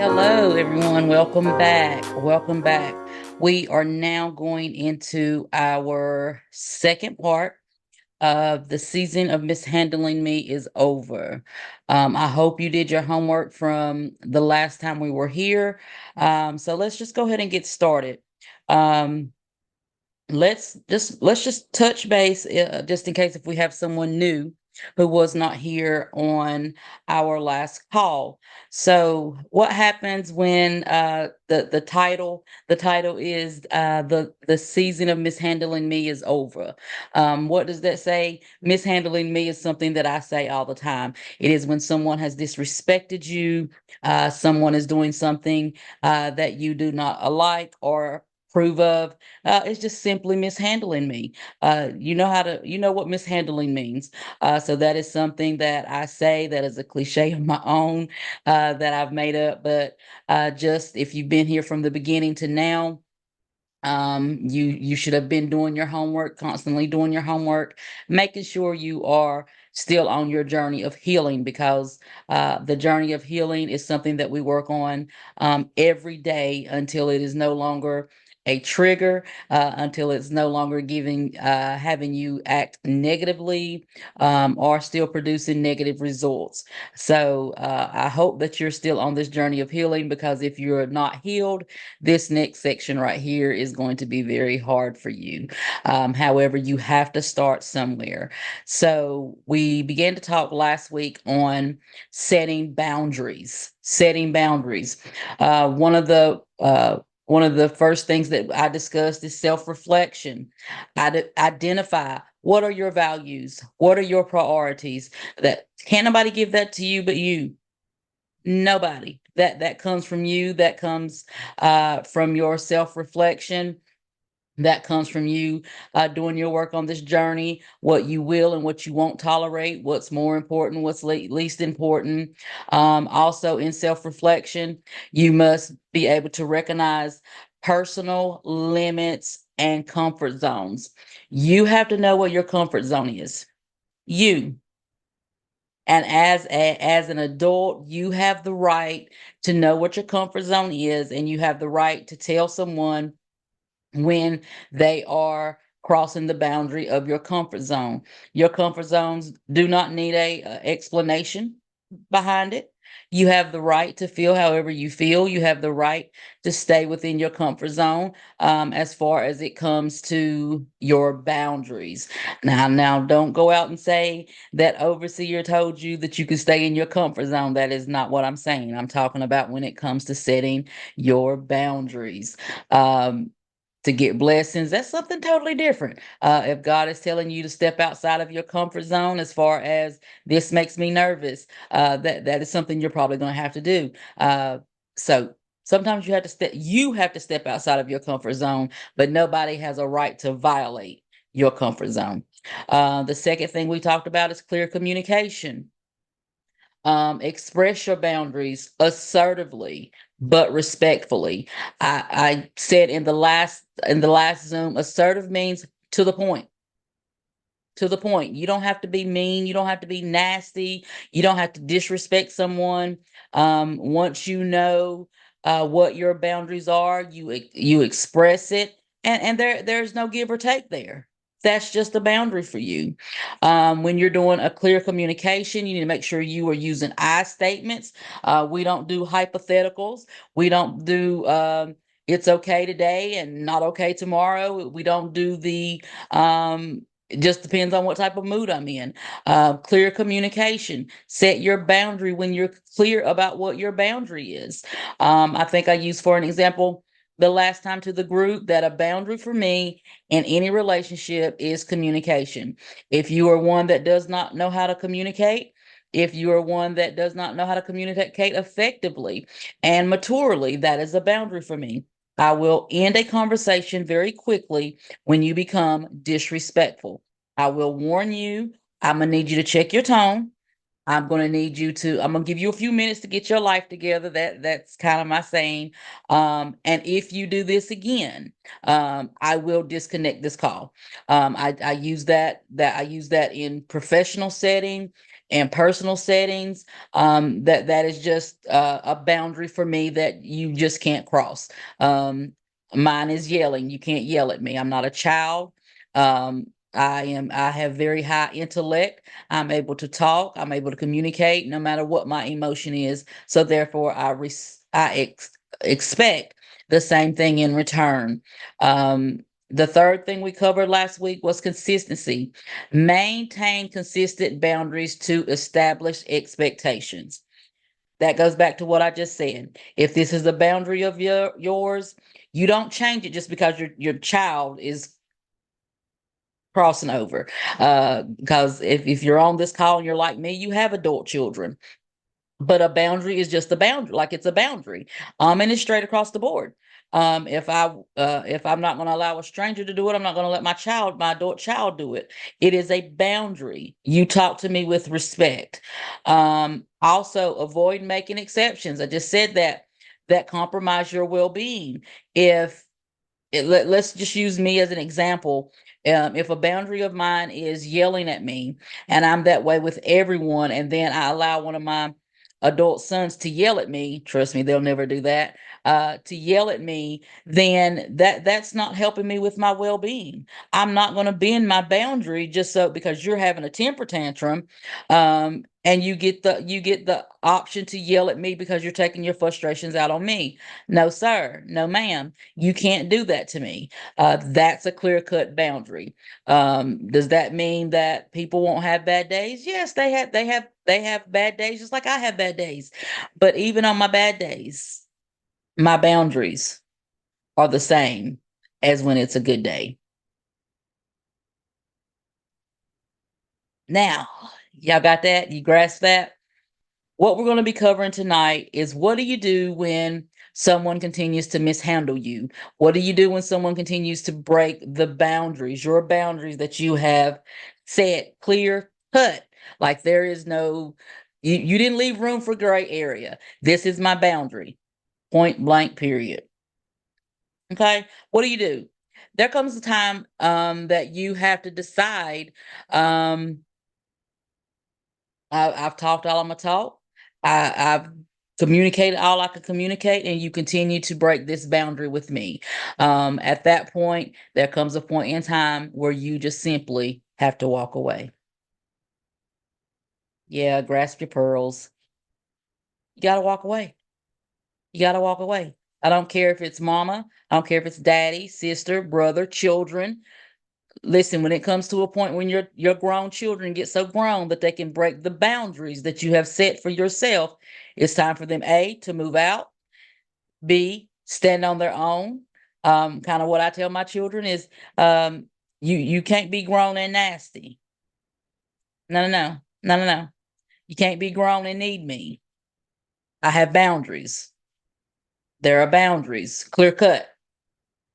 Hello, everyone. Welcome back. Welcome back. We are now going into our second part of the season of Mishandling Me is over. I hope you did your homework from the last time we were here. So let's just go ahead and get started. Um, let's just touch base, just in case if we have someone new who was not here on our last call. So what happens when the title is the season of mishandling me is over? What does that say? Mishandling me is something that I say all the time. It is when someone has disrespected you, someone is doing something that you do not like or approve of. It's just simply mishandling me. You know what mishandling means. So that is something that I say that is a cliche of my own, that I've made up. But just if you've been here from the beginning to now, you should have been doing your homework, constantly doing your homework, making sure you are still on your journey of healing, because the journey of healing is something that we work on every day until it is no longer a trigger, until it's no longer giving having you act negatively, or still producing negative results. So I hope that you're still on this journey of healing, because if you're not healed, this next section right here is going to be very hard for you. However, you have to start somewhere. So we began to talk last week on setting boundaries. Setting boundaries. One of the first things that I discussed is self-reflection. Identify what are your values, what are your priorities. That can't nobody give that to you but you. Nobody. That comes from you. That comes from your self-reflection. That comes from you doing your work on this journey, what you will and what you won't tolerate, what's more important, what's least important. Also, in self-reflection, you must be able to recognize personal limits and comfort zones. You have to know what your comfort zone is. You. And as an adult, you have the right to know what your comfort zone is, and you have the right to tell someone when they are crossing the boundary of your comfort zone. Your comfort zones do not need a explanation behind it. You have the right to feel however you feel. You have the right to stay within your comfort zone, as far as it comes to your boundaries. Now, don't go out and say that overseer told you that you could stay in your comfort zone. That is not what I'm saying. I'm talking about when it comes to setting your boundaries. Um, to get blessings, that's something totally different. If God is telling you to step outside of your comfort zone, as far as this makes me nervous, that is something you're probably going to have to do. So sometimes you have to step outside of your comfort zone, but nobody has a right to violate your comfort zone. The second thing we talked about is clear communication. Express your boundaries assertively but respectfully. I said in the last Zoom, assertive means to the point. To the point. You don't have to be mean. You don't have to be nasty. You don't have to disrespect someone. Once you know what your boundaries are, you express it, and there's no give or take there. That's just a boundary for you. When you're doing a clear communication, you need to make sure you are using I statements. We don't do hypotheticals. We don't do it's okay today and not okay tomorrow. We don't do the it just depends on what type of mood I'm in. Clear communication. Set your boundary when you're clear about what your boundary is. I think I used for an example the last time to the group that a boundary for me in any relationship is communication. If you are one that does not know how to communicate, if you are one that does not know how to communicate effectively and maturely, that is a boundary for me. I will end a conversation very quickly when you become disrespectful. I will warn you, I'm gonna need you to check your tone. I'm gonna give you a few minutes to get your life together. That's kind of my saying. And if you do this again, I will disconnect this call. I use that in professional setting in personal settings, that is just a boundary for me that you just can't cross. Um, Mine is yelling. You can't yell at me. I'm not a child. I have very high intellect. I'm able to talk. I'm able to communicate no matter what my emotion is. So therefore, expect the same thing in return. Um, the third thing we covered last week was consistency. Maintain consistent boundaries to establish expectations. That goes back to what I just said. If this is a boundary of yours, you don't change it just because your child is crossing over. Because if you're on this call and you're like me, you have adult children. But a boundary is just a boundary, like it's a boundary. And it's straight across the board. If I'm not going to allow a stranger to do it, I'm not going to let my adult child do it. It is a boundary. You talk to me with respect. Also avoid making exceptions. I just said that compromise your well-being. If let's just use me as an example. If a boundary of mine is yelling at me and I'm that way with everyone, and then I allow one of my adult sons to yell at me, trust me, they'll never do that, to yell at me, then that's not helping me with my well-being. I'm not going to bend my boundary just so because you're having a temper tantrum, and you get the option to yell at me because you're taking your frustrations out on me. No, sir. No, ma'am. You can't do that to me. That's a clear-cut boundary. Does that mean that people won't have bad days? Yes, they have bad days just like I have bad days. But even on my bad days, my boundaries are the same as when it's a good day. Now, y'all got that? You grasp that? What we're going to be covering tonight is, what do you do when someone continues to mishandle you? What do you do when someone continues to break the boundaries, your boundaries that you have set clear cut? Like there is no, you didn't leave room for gray area. This is my boundary, point blank, period. Okay. What do you do? There comes a time that you have to decide. I've talked all I'm gonna talk. I've communicated all I could communicate, and you continue to break this boundary with me. At that point, there comes a point in time where you just simply have to walk away. Yeah, grasp your pearls. You gotta walk away. You gotta walk away. I don't care if it's mama. I don't care if it's daddy, sister, brother, children. Listen, when it comes to a point when your grown children get so grown that they can break the boundaries that you have set for yourself, it's time for them to move out, b, stand on their own. Kind of what I tell my children is, um, you can't be grown and nasty. No, no, no, no, no, no. You can't be grown and need me. I have boundaries. There are boundaries, clear cut.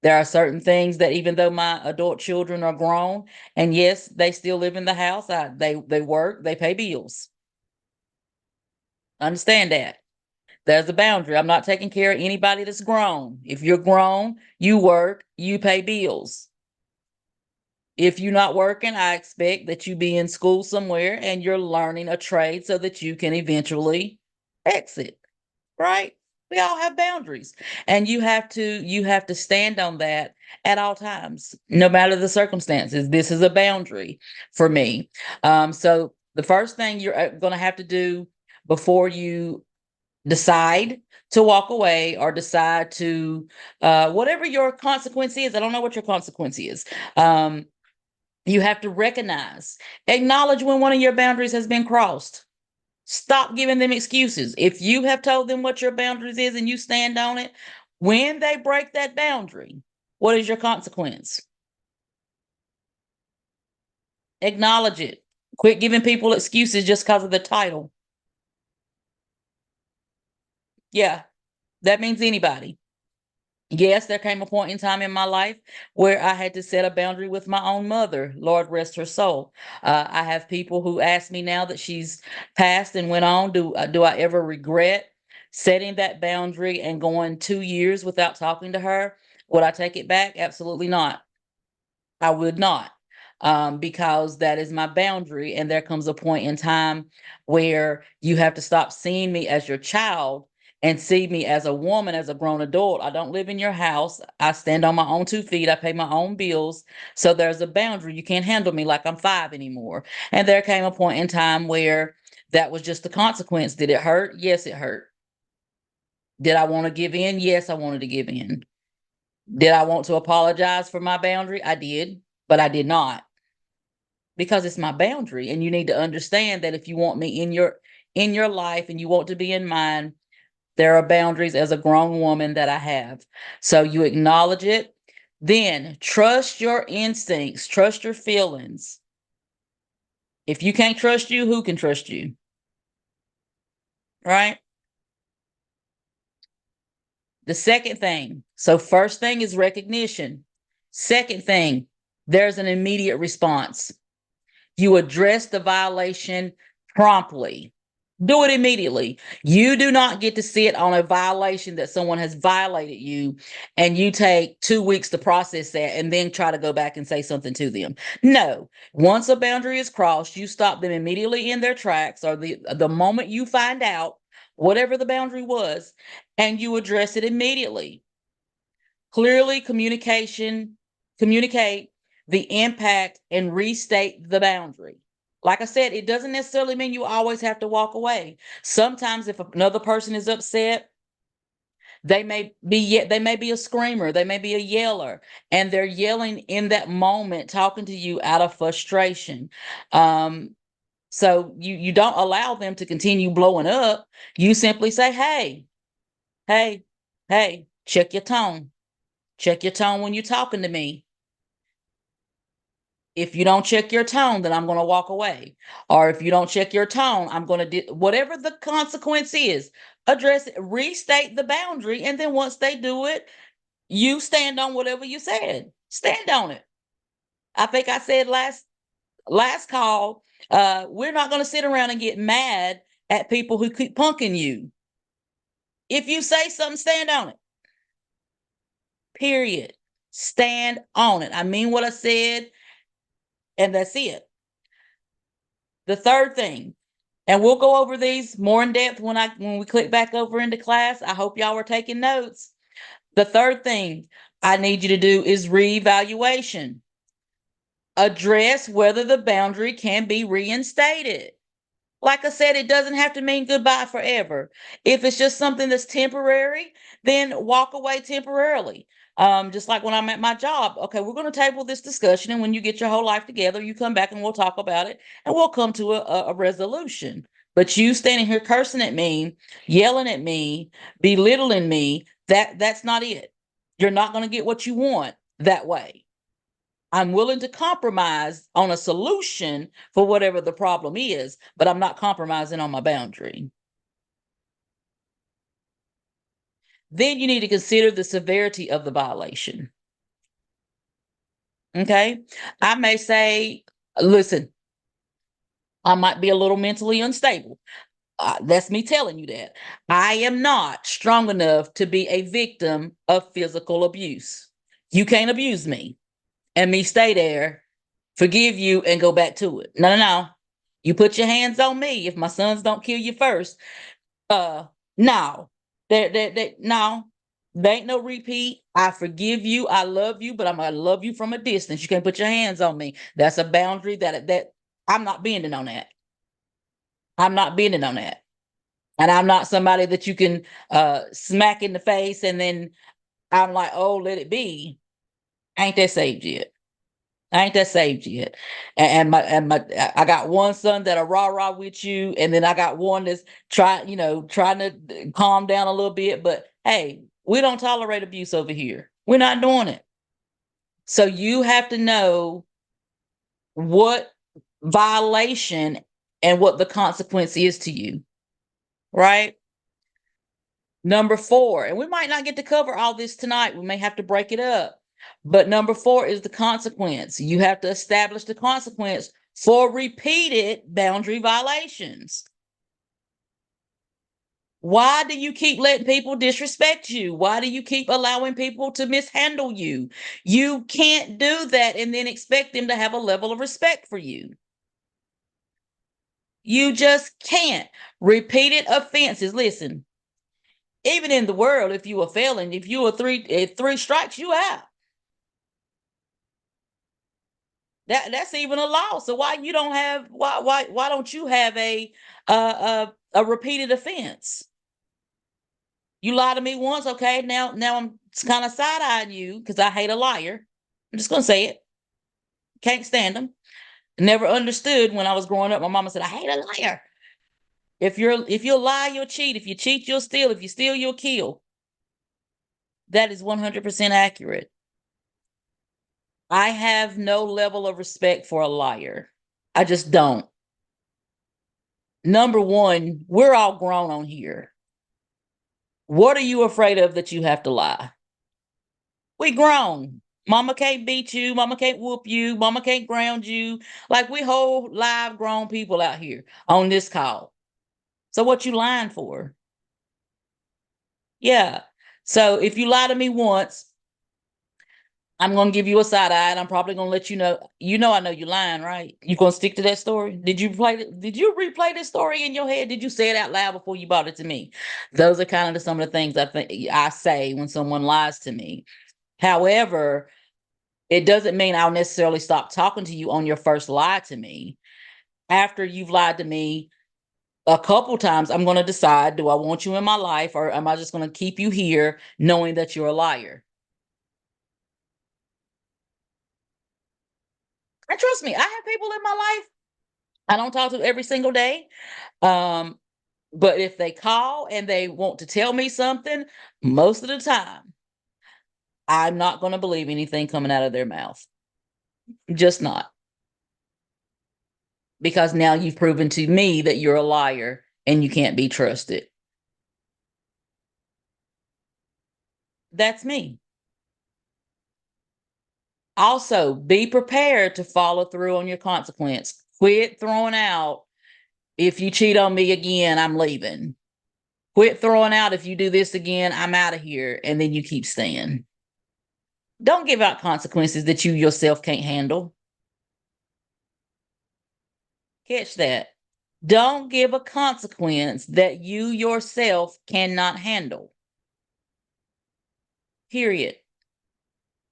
There are certain things that, even though my adult children are grown, and yes, they still live in the house, they work, they pay bills. Understand that. There's a boundary. I'm not taking care of anybody that's grown. If you're grown, you work, you pay bills. If you're not working, I expect that you be in school somewhere and you're learning a trade so that you can eventually exit, right? We all have boundaries, and you have to stand on that at all times, no matter the circumstances. This is a boundary for me. So the first thing you're going to have to do before you decide to walk away or decide to, whatever your consequence is, I don't know what your consequence is. You have to recognize, acknowledge when one of your boundaries has been crossed. Stop giving them excuses. If you have told them what your boundaries is and you stand on it, when they break that boundary, what is your consequence? Acknowledge it. Quit giving people excuses just because of the title. Yeah, that means anybody. Yes, there came a point in time in my life where I had to set a boundary with my own mother. Lord rest her soul. I have people who ask me now that she's passed and went on, do I ever regret setting that boundary and going 2 years without talking to her? Would I take it back? Absolutely not. I would not. because that is my boundary. And there comes a point in time where you have to stop seeing me as your child and see me as a woman, as a grown adult. I don't live in your house. I stand on my own 2 feet. I pay my own bills. So there's a boundary. You can't handle me like I'm 5 anymore. And there came a point in time where that was just the consequence. Did it hurt? Yes, it hurt. Did I want to give in? Yes, I wanted to give in. Did I want to apologize for my boundary? I did, but I did not, because it's my boundary. And you need to understand that if you want me in your life and you want to be in mine, there are boundaries as a grown woman that I have. So you acknowledge it. Then trust your instincts, trust your feelings. If you can't trust you, who can trust you? Right? The second thing. So first thing is recognition. Second thing, there's an immediate response. You address the violation promptly. Do it immediately. You do not get to sit on a violation that someone has violated you and you take 2 weeks to process that and then try to go back and say something to them. No, once a boundary is crossed, you stop them immediately in their tracks, or the moment you find out whatever the boundary was, and you address it immediately. Clearly communicate the impact and restate the boundary. Like I said, it doesn't necessarily mean you always have to walk away. Sometimes if another person is upset, they may be a screamer, they may be a yeller, and they're yelling in that moment, talking to you out of frustration. So you don't allow them to continue blowing up. You simply say, hey, hey, check your tone. Check your tone when you're talking to me. If you don't check your tone, then I'm going to walk away. Or if you don't check your tone, I'm going to whatever the consequence is, address it, restate the boundary. And then once they do it, you stand on whatever you said. Stand on it. I think I said last call, we're not going to sit around and get mad at people who keep punking you. If you say something, stand on it. Period. Stand on it. I mean what I said, and that's it. The third thing, and we'll go over these more in depth when we click back over into class. I hope y'all were taking notes. The third thing I need you to do is reevaluation. Address whether the boundary can be reinstated. Like I said, it doesn't have to mean goodbye forever. If it's just something that's temporary, then walk away temporarily. Just like when I'm at my job, okay, we're going to table this discussion, and when you get your whole life together, you come back and we'll talk about it, and we'll come to a resolution. But you standing here cursing at me, yelling at me, belittling me, that's not it. You're not going to get what you want that way. I'm willing to compromise on a solution for whatever the problem is, but I'm not compromising on my boundary. Then you need to consider the severity of the violation. Okay. I may say, listen, I might be a little mentally unstable. That's me telling you that. I am not strong enough to be a victim of physical abuse. You can't abuse me and me stay there, forgive you, and go back to it. No, no, no. You put your hands on me if my sons don't kill you first. No. No. There ain't no repeat. I forgive you. I love you, but I'm gonna love you from a distance. You can't put your hands on me. That's a boundary that I'm not bending on that. I'm not bending on that. And I'm not somebody that you can smack in the face and then I'm like, oh, let it be. Ain't that saved yet? I ain't that saved yet. And I got one son that are rah with you, and then I got one that's trying to calm down a little bit. But hey, we don't tolerate abuse over here. We're not doing it. So you have to know what violation and what the consequence is to you, right? Number 4, and we might not get to cover all this tonight. We may have to break it up. But number 4 is the consequence. You have to establish the consequence for repeated boundary violations. Why do you keep letting people disrespect you? Why do you keep allowing people to mishandle you? You can't do that and then expect them to have a level of respect for you. You just can't. Repeated offenses. Listen, even in the world, if you a felon, if you are three strikes, you out. That's even a law. So why don't you have a repeated offense? You lied to me once, okay? Now I'm kind of side eyeing you because I hate a liar. I'm just gonna say it. Can't stand them. Never understood when I was growing up. My mama said I hate a liar. If you lie, you'll cheat. If you cheat, you'll steal. If you steal, you'll kill. That is 100% accurate. I have no level of respect for a liar. I just don't. Number one, we're all grown on here. What are you afraid of that you have to lie? We grown. Mama can't beat you. Mama can't whoop you. Mama can't ground you. Like we whole live grown people out here on this call. So what you lying for? Yeah. So if you lie to me once, I'm gonna give you a side eye, and I'm probably gonna let you know. I know you're lying, right? You gonna stick to that story? Did you replay this story in your head? Did you say it out loud before you brought it to me? Those are kind of some of the things I think I say when someone lies to me. However, it doesn't mean I'll necessarily stop talking to you on your first lie to me. After you've lied to me a couple times, I'm gonna decide: do I want you in my life, or am I just gonna keep you here, knowing that you're a liar? And trust me, I have people in my life I don't talk to every single day. Um, but if they call and they want to tell me something, most of the time, I'm not going to believe anything coming out of their mouth. Just not. Because now you've proven to me that you're a liar and you can't be trusted. That's me. Also, be prepared to follow through on your consequence. Quit throwing out, if you cheat on me again, I'm leaving. Quit throwing out, if you do this again, I'm out of here. And then you keep staying. Don't give out consequences that you yourself can't handle. Catch that. Don't give a consequence that you yourself cannot handle. Period.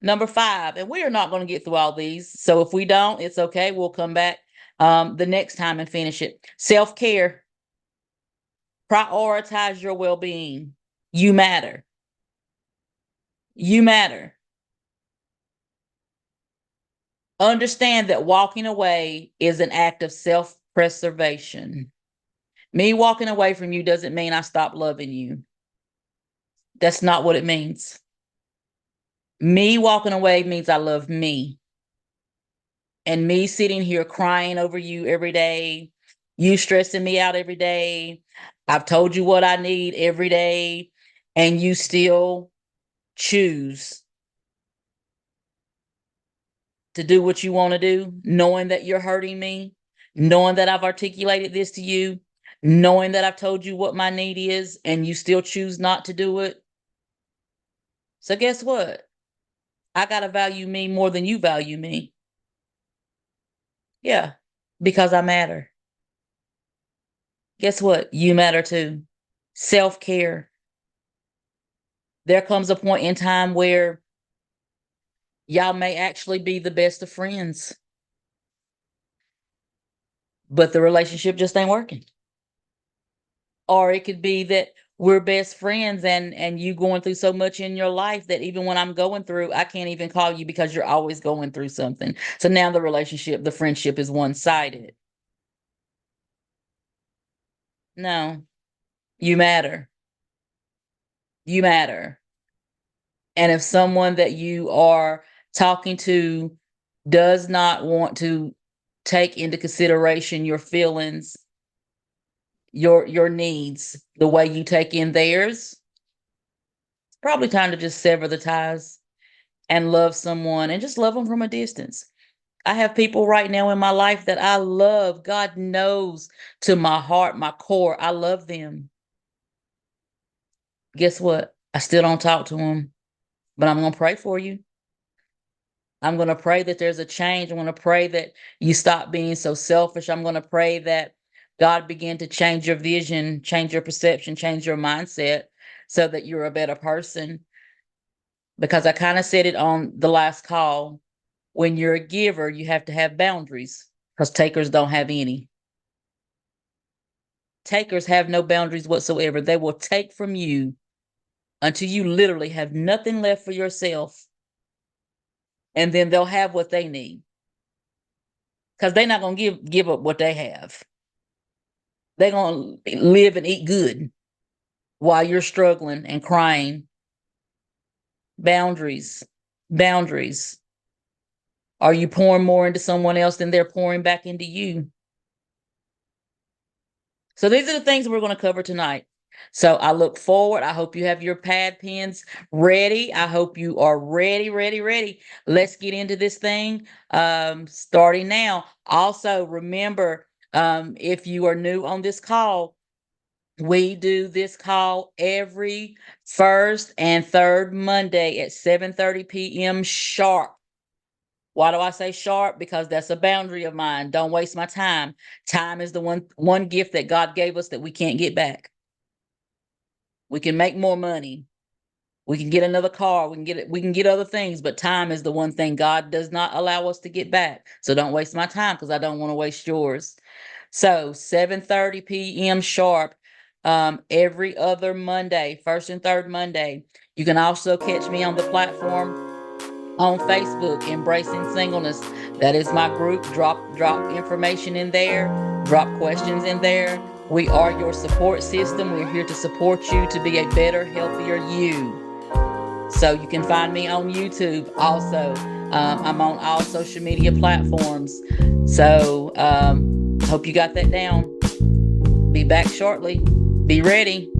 Number 5, and we are not going to get through all these. So if we don't, it's okay. We'll come back the next time and finish it. Self-care. Prioritize your well-being. You matter. You matter. Understand that walking away is an act of self-preservation. Me walking away from you doesn't mean I stop loving you. That's not what it means. Me walking away means I love me. And me sitting here crying over you every day, you stressing me out every day. I've told you what I need every day, and you still choose to do what you want to do, knowing that you're hurting me, knowing that I've articulated this to you, knowing that I've told you what my need is, and you still choose not to do it. So guess what? I got to value me more than you value me. Yeah, because I matter. Guess what? You matter too. Self-care. There comes a point in time where y'all may actually be the best of friends, but the relationship just ain't working. Or it could be that we're best friends and you going through so much in your life that even when I'm going through, I can't even call you because you're always going through something. So now the relationship, the friendship is one-sided. No, you matter. You matter. And if someone that you are talking to does not want to take into consideration your feelings, your needs, the way you take in theirs, it's probably time to just sever the ties and love someone and just love them from a distance. I have people right now in my life that I love. God knows, to my heart, my core, I love them. Guess what? I still don't talk to them, but I'm going to pray for you. I'm going to pray that there's a change. I'm going to pray that you stop being so selfish. I'm going to pray that God begin to change your vision, change your perception, change your mindset so that you're a better person. Because I kind of said it on the last call. When you're a giver, you have to have boundaries because takers don't have any. Takers have no boundaries whatsoever. They will take from you until you literally have nothing left for yourself. And then they'll have what they need. Because they're not going to give up what they have. They're going to live and eat good while you're struggling and crying. Boundaries. Boundaries. Are you pouring more into someone else than they're pouring back into you? So these are the things we're going to cover tonight. So I look forward. I hope you have your pad pens ready. I hope you are ready, ready, ready. Let's get into this thing starting now. Also, remember, if you are new on this call, we do this call every first and third Monday at 7:30 p.m. sharp. Why do I say sharp? Because that's a boundary of mine. Don't waste my time. Time is the one gift that God gave us that we can't get back. We can make more money. We can get another car. We can get other things, but time is the one thing God does not allow us to get back. So don't waste my time because I don't want to waste yours. So 7:30 p.m. sharp, every other Monday, first and third Monday. You can also catch me on the platform on Facebook, Embracing Singleness. That is my group. Drop information in there, drop questions in there. We are your support system. We're here to support you to be a better, healthier you. So you can find me on YouTube also. I'm on all social media platforms. So hope you got that down. Be back shortly. Be ready.